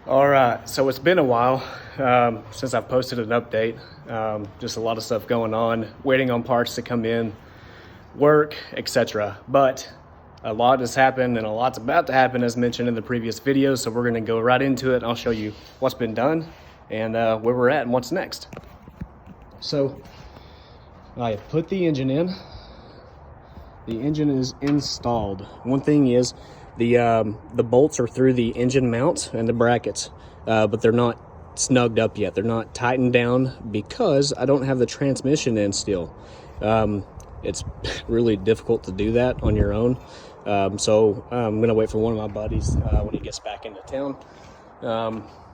All right, so it's been a while since I've posted an update. Just a lot of stuff going on, waiting on parts to come in, work, etc. But a lot has happened and a lot's about to happen, as mentioned in the previous video. So we're gonna go right into it and I'll show you what's been done and where we're at and what's next. So I put the engine in. The engine is installed. One thing is the bolts are through the engine mounts and the brackets, but they're not snugged up yet. They're not tightened down because I don't have the transmission in still. It's really difficult to do that on your own. So I'm gonna wait for one of my buddies when he gets back into town.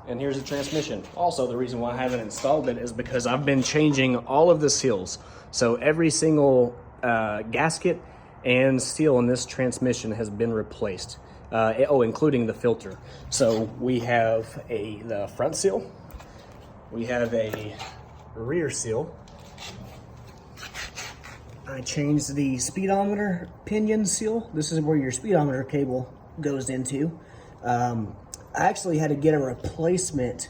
And here's the transmission. Also, the reason why I haven't installed it is because I've been changing all of the seals. So every single gasket and seal in this transmission has been replaced. Including the filter. So we have the front seal, we have a rear seal. I changed the speedometer pinion seal. This is where your speedometer cable goes into. I actually had to get a replacement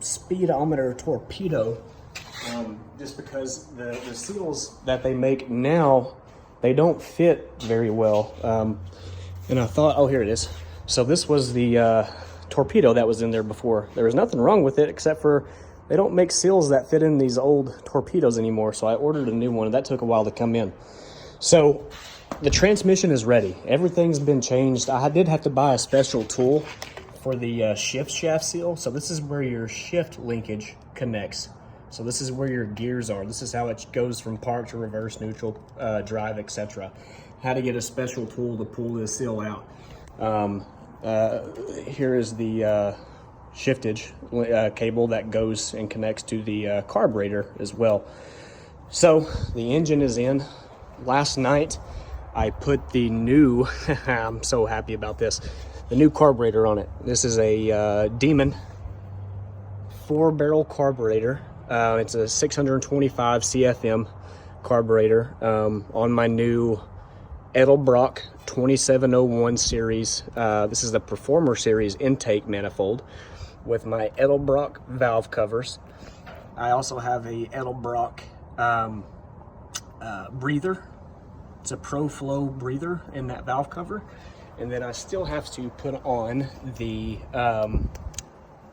speedometer torpedo just because the seals that they make now, they don't fit very well. And I thought, oh, here it is. So this was the torpedo that was in there before. There was nothing wrong with it except for they don't make seals that fit in these old torpedoes anymore. So I ordered a new one and that took a while to come in. So the transmission is ready. Everything's been changed. I did have to buy a special tool for the shift shaft seal. So this is where your shift linkage connects. So this is where your gears are. This is how it goes from park to reverse, neutral, drive, etc. How to get a special tool to pull this seal out. Here is the shiftage cable that goes and connects to the carburetor as well. So the engine is in. Last night I put the new, I'm so happy about this, the new carburetor on it. This is a Demon 4-barrel carburetor. It's a 625 CFM carburetor on my new Edelbrock 2701 series. This is the Performer series intake manifold with my Edelbrock valve covers. I also have a Edelbrock breather. It's a ProFlow breather in that valve cover. And then I still have to put on the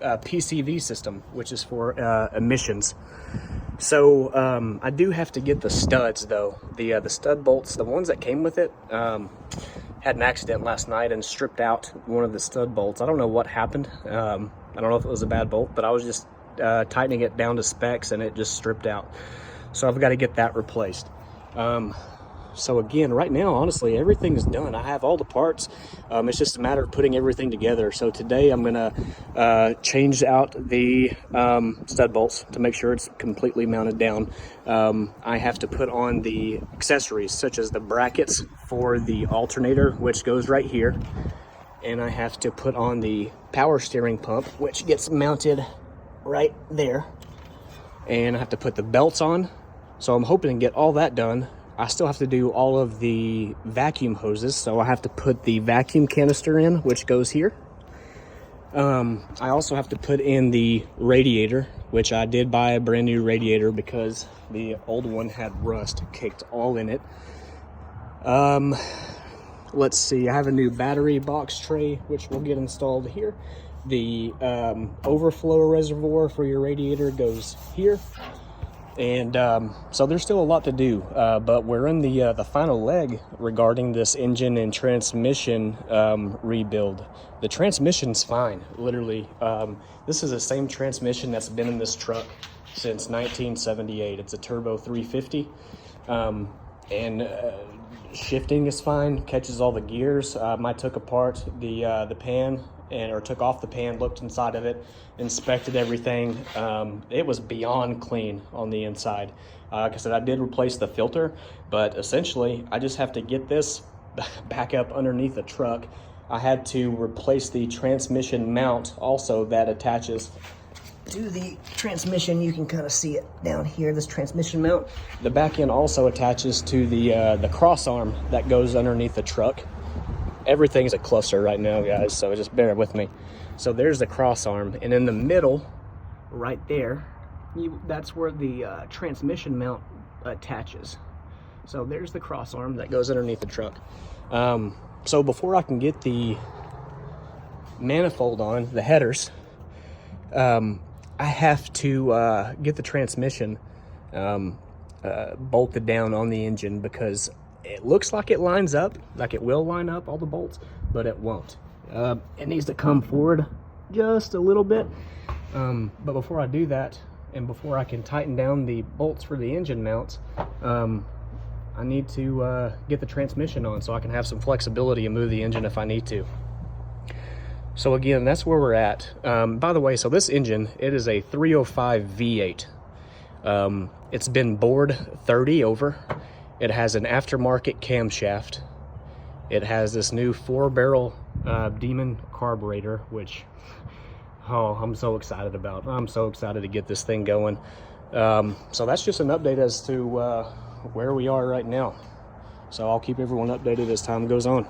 PCV system, which is for emissions. So I do have to get the studs though. The stud bolts, the ones that came with it, had an accident last night and stripped out one of the stud bolts. I don't know what happened. I don't know if it was a bad bolt, but I was just tightening it down to specs and it just stripped out. So I've got to get that replaced. So again, right now, honestly, everything's done. I have all the parts. It's just a matter of putting everything together. So today I'm gonna change out the stud bolts to make sure it's completely mounted down. I have to put on the accessories such as the brackets for the alternator, which goes right here. And I have to put on the power steering pump, which gets mounted right there. And I have to put the belts on. So I'm hoping to get all that done. I still have to do all of the vacuum hoses, so I have to put the vacuum canister in, which goes here. I also have to put in the radiator, which I did buy a brand new radiator because the old one had rust caked all in it. Let's see, I have a new battery box tray, which will get installed here. The overflow reservoir for your radiator goes here. And so there's still a lot to do, but we're in the final leg regarding this engine and transmission rebuild. The transmission's fine, literally. This is the same transmission that's been in this truck since 1978. It's a turbo 350, and shifting is fine, catches all the gears. I took apart the pan or took off the pan, looked inside of it, inspected everything. It was beyond clean on the inside. Like I said, I did replace the filter, but essentially I just have to get this back up underneath the truck. I had to replace the transmission mount also that attaches to the transmission. You can kind of see it down here, this transmission mount. The back end also attaches to the cross arm that goes underneath the truck. everything's a cluster right now, guys, so just bear with me. So there's the cross arm, and in the middle, right there, that's where the transmission mount attaches. So there's the cross arm that goes underneath the trunk. So before I can get the manifold on, the headers, I have to get the transmission bolted down on the engine, because it looks like it lines up, like it will line up all the bolts, but it won't. It needs to come forward just a little bit. But before I do that, and before I can tighten down the bolts for the engine mounts, I need to get the transmission on so I can have some flexibility and move the engine if I need to. So again, that's where we're at. By the way, so this engine, it is a 305 V8. It's been bored 30 over. It has an aftermarket camshaft. It has this new 4-barrel Demon carburetor, which, oh, I'm so excited about. I'm so excited to get this thing going. So that's just an update as to where we are right now. So I'll keep everyone updated as time goes on.